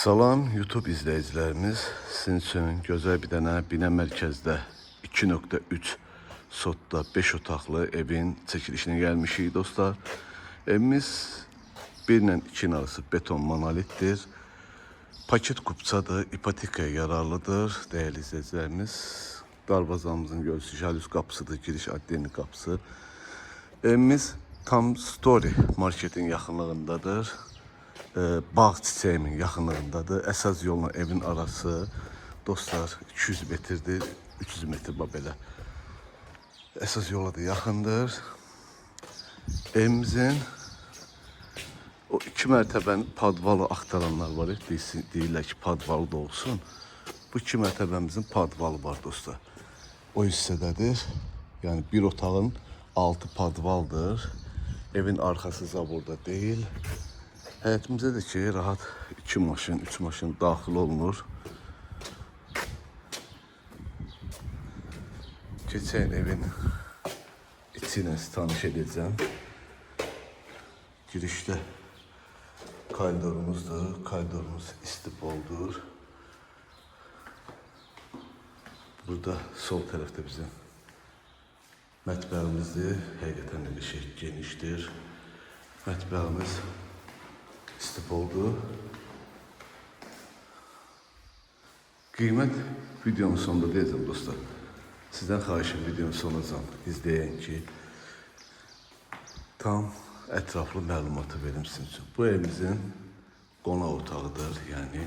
Salam YouTube izleyicilerimiz, sizin üçün gözəl bir dənə bina mərkəzdə 2.3 sotda 5 otaqlı evin çəkilişinə gəlmişik dostlar. Evimiz 1 ilə 2 arası beton monolitdir. Paket kupçadır, ipotekaya yararlıdır değerli izleyicilerimiz. Darvazamızın göğsü jalüz qapısıdır, giriş addenli qapısı. Evimiz tam Story marketin yaxınlığındadır. Bağ çiçeğimin yaxınlığındadır. Əsas yolla evin arası dostlar 200 metrdir, 300 metr belə. Əsas yola da yaxındır. Evimizin o 2 mərtəbənin padvalı axtaranlar var. Deyirlər ki, padvalı da olsun. Bu 2 mərtəbəmizin padvalı var dostlar. O hissədədir. Yəni bir otağın altı padvaldır. Evin arkası zaborda değil. Həyətimizdə də ki, rahat 2 maşın, 3 maşın daxil olunur. Keçən evin içi ilə tanış edəcəm. Girişdə koridorumuzdur. Koridorumuz istipoldur. Burada sol tərəfdə bizim mətbəximizdir. Həqiqətən də şey genişdir. Mətbəximiz istipoldu. Qiymət videonun sonunda deyəcəm dostlar. Sizdən xahişim videonun sonuna izləyin ki, tam ətraflı məlumatı verim sizin üçün. Bu evimizin qonaq otağıdır, yəni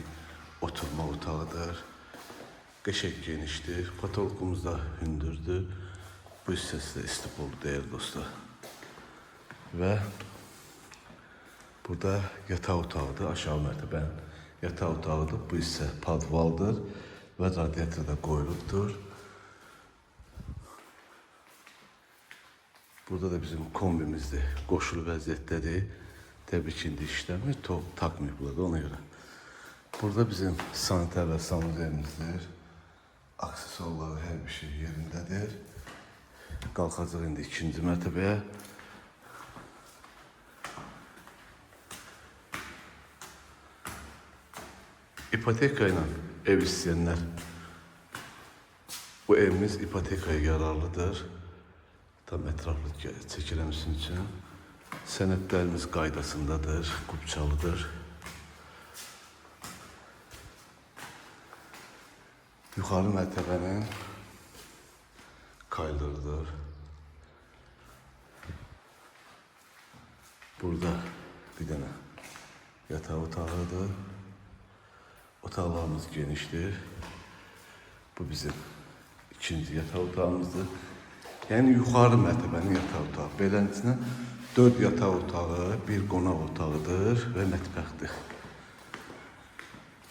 oturma otağıdır. Qəşəng genişdir. Patologumuz da hündürdür. Bu hissəsi də istipoldu değerli dostlar. Və burada yataq otağıdır, aşağı mərtəbənin yataq otağıdır. Bu isə padvaldır və radiator da qoyulubdur. Burada da bizim kombimizdir, qoşulu vəziyyətdədir. Təbii ki, indi işləmir, takmayıblar da ona görə. Burada bizim sanitar və sanuzerimizdir. Aksesuarları, hər bir şey yerindədir. Qalxacaq indi 2-ci mərtəbəyə. İpoteka ilə ev istəyənlər, bu evimiz ipotekaya yararlıdır. Tam ətraflı çəkirəm sizin üçün. Sənədlərimiz qaydasındadır, qupçalıdır. Yuxarı mərtəbənin kaydırıdır. Burada bir dənə yataq otağıdır. Otaqlarımız genişdir. Bu bizim ikinci yataq otağımızdır. Yəni yuxarı mərtəbənin yataq otağı. Beləsinə 4 yataq otağı, bir qonaq otağıdır və mətbəxdir.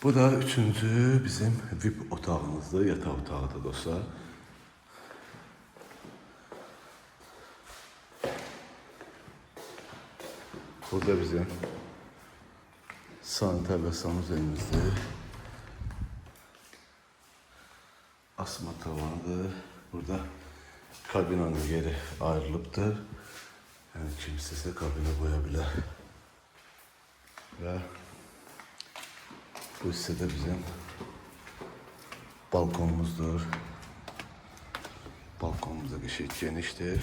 Bu da üçüncü bizim VIP otağımızdır, yataq otağıdır dostlar. Burada bizim sanitar və sanuzerimizdir. Asma tavanıdır. Burada kabinanın yeri ayrılıbdır. Yəni kim istəsə kabinə qoya bilər. Və bu hissədə bizim balkonumuzdur. Balkonumuz da qəşəng genişdir.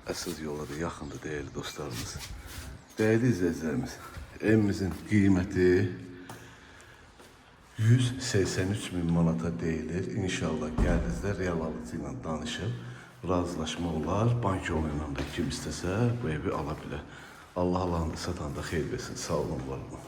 Əsas yola da yaxındır değerli dostlarımız. Değerli izləyicilərimiz, evimizin qiyməti 183.000 manata deyilir. İnşallah gəldinizdə real alıcı ilə danışıb razılaşma olar. Bank yolu ilə də kim istəsə bu evi ala bilər. Allah alanı satanda xeyir versin. Sağ olun, var olun.